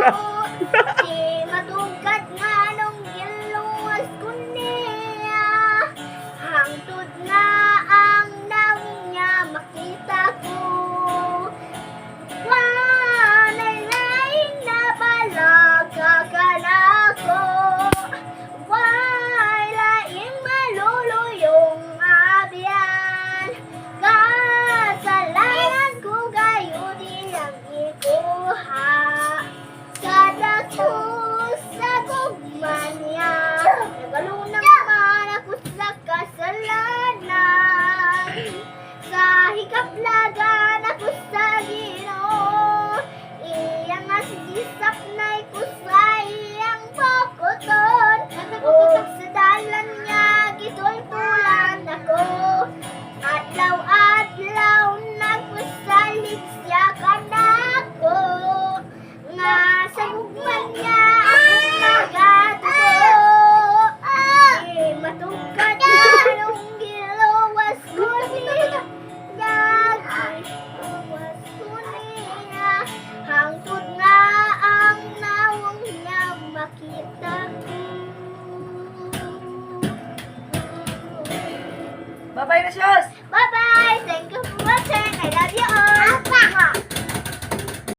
Di matugkad nga nung giluwas ko niya. Hangtod na ang nawong niya makita ko. Wanay lain na balaga ka na ko. Wanay laing maluluyong abyan. Kasalanan ko gayo di ang ikuha. Kadatos sa gugman niya. Nagalunang man ako sa kasalanan. Sa hikaplagan ako sa Ginoo. Iyang asigisap na ko sa iyang pokoton. Ug sa dalan niya gitultulan ako. Adlaw-adlaw nagpasalig siya kanako. Nga sa gugman niya akong nagatubo. Matugkad na nung giluwas ko niya. Giluwas ko niya. Hangtod nga ang nawong niya makita ko. Babay na, Shos!